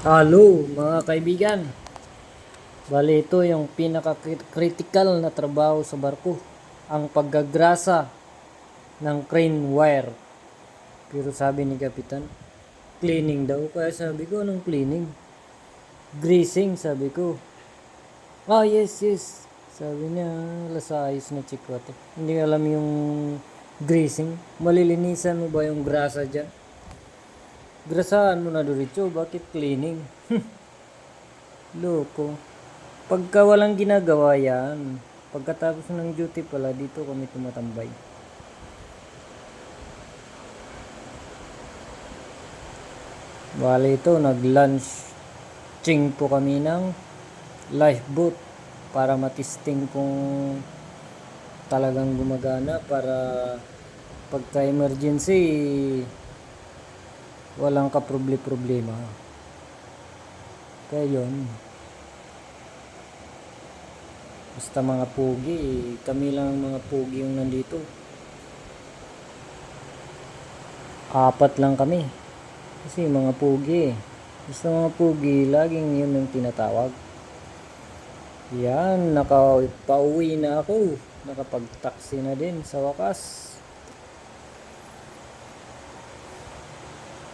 Hello mga kaibigan. Bali ito yung pinaka-critical na trabaho sa barko. Ang paggagrasa ng crane wire. Pero sabi ni Kapitan, cleaning daw. Kaya sabi ko, anong cleaning? Greasing, sabi ko. Yes, yes. Sabi niya, lasa ayos na chikwate. Hindi alam yung greasing. Malilinisan mo ba yung grasa dyan? Grasaan mo na diretso. Bakit cleaning? Loko. Pagka walang ginagawa yan, pagkatapos ng duty pala, dito kami tumatambay. Bali ito, nag-launching po kami ng lifeboat para matisting kung talagang gumagana para pagka emergency walang kaproblema. Kaya yun. Basta mga pugi, kami lang mga pugi yung nandito. 4 lang kami. Kasi mga pugi. Basta mga pugi, laging yun yung tinatawag. Yan, nakapauwi na ako. Nakapag-taxi na din sa wakas.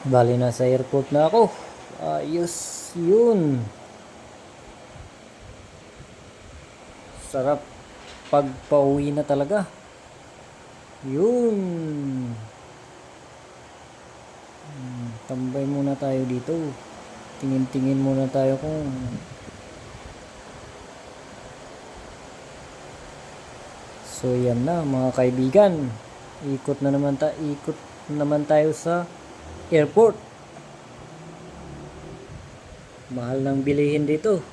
Bali na sa airport na ako. Ayos yun. Sarap pagpauwi na talaga. Yun. Tambay muna tayo dito. Tingin-tingin muna tayo kung so yan na mga kaibigan. Ikot naman tayo sa airport. Mahal ng bilihin dito.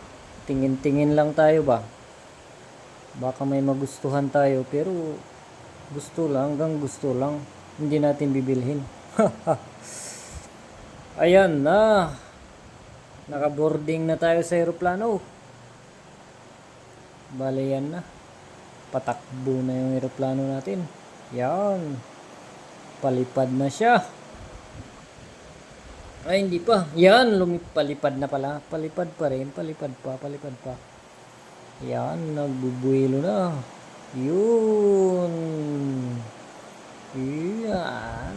Tingin-tingin lang tayo ba? Baka may magustuhan tayo pero gusto lang, hanggang gusto lang. Hindi natin bibilhin. Ayan na. Naka-boarding na tayo sa aeroplano. Bale yan na. Patakbo na yung aeroplano natin. Yan. Palipad na siya. Ay, hindi pa. Yan, lumipalipad na pala. Palipad pa rin. Palipad pa. Yan, nagbubuelo na. Yun. Yan.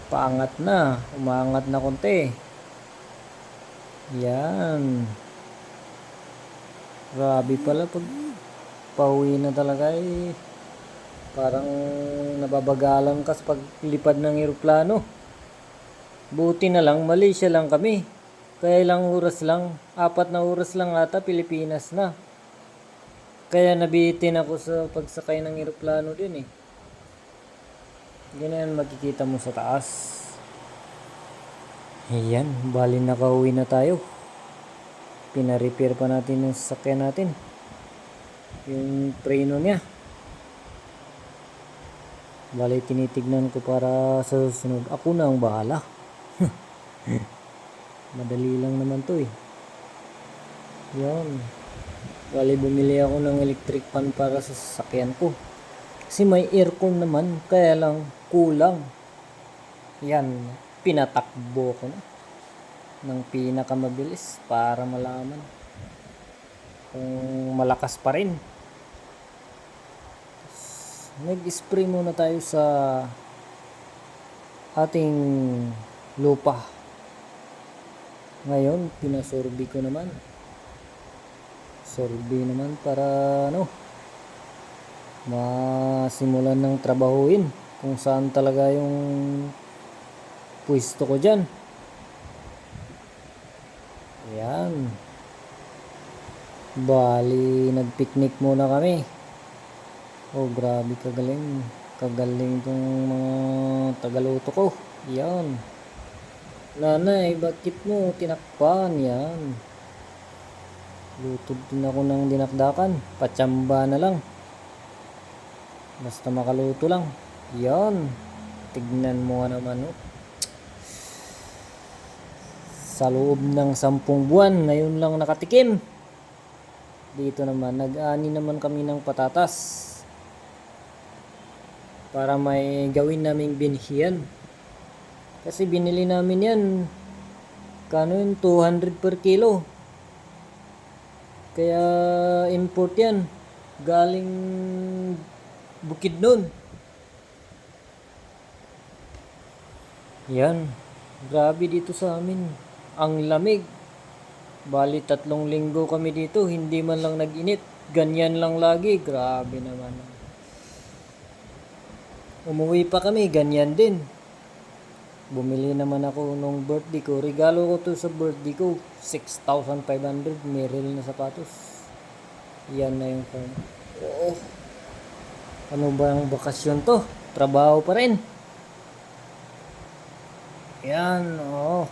Paangat na. Umaangat na konti. Yan. Grabe pala pag pauwi na talaga eh. Parang nababagalan ka sa paglipad ng eroplano. Buti na lang, Malaysia lang kami. Kaya ilang oras lang, 4 na oras lang ata, Pilipinas na. Kaya nabitin ako sa pagsakay ng eroplano din eh. Ganyan makikita mo sa taas. Ayan, bali nakauwi na tayo. Pina-repair pa natin yung sasakyan natin. Yung preno niya. Bali tinitignan ko para sa susunod. Ako na ang bahala. Madali lang naman to eh. Yan. Bali bumili ako ng electric fan para sa sasakyan ko. Kasi may aircon naman. Kaya lang kulang. Yan. Pinatakbo ko na. Ng pinakamabilis. Para malaman. Kung malakas pa rin. Nag-spray muna tayo sa ating lupa. Ngayon, pinasorbi ko naman. Sorbi naman para masimulan ng trabahuin kung saan talaga yung pwesto ko dyan. Ayan. Bali, nagpiknik muna kami. Oh, grabe kagaling. Kagaling tong mga tagaluto ko. Ayan. Nanay, bakit mo tinakpan? Yan. Luto din ako ng dinakdakan. Patsamba na lang. Basta makaluto lang. Yan. Tignan mo nga naman. Oh. Sa loob ng 10 buwan, ngayon lang nakatikim. Dito naman, nag-ani naman kami ng patatas. Para may gawin naming binhiyan. Kasi binili namin yan Kano yun? 200 per kilo. Kaya import yan. Galing Bukidnon. Yan. Grabe dito sa amin. Ang lamig. Bali 3 linggo kami dito. Hindi man lang nag-init. Ganyan lang lagi. Grabe naman. Umuwi pa kami. Ganyan din. Bumili naman ako nung birthday ko. Regalo ko to sa birthday ko. 6,500. Merrell na sapatos. Yan na yung phone. Oo. Ano ba ang bakasyon to? Trabaho pa rin. Yan. Oo.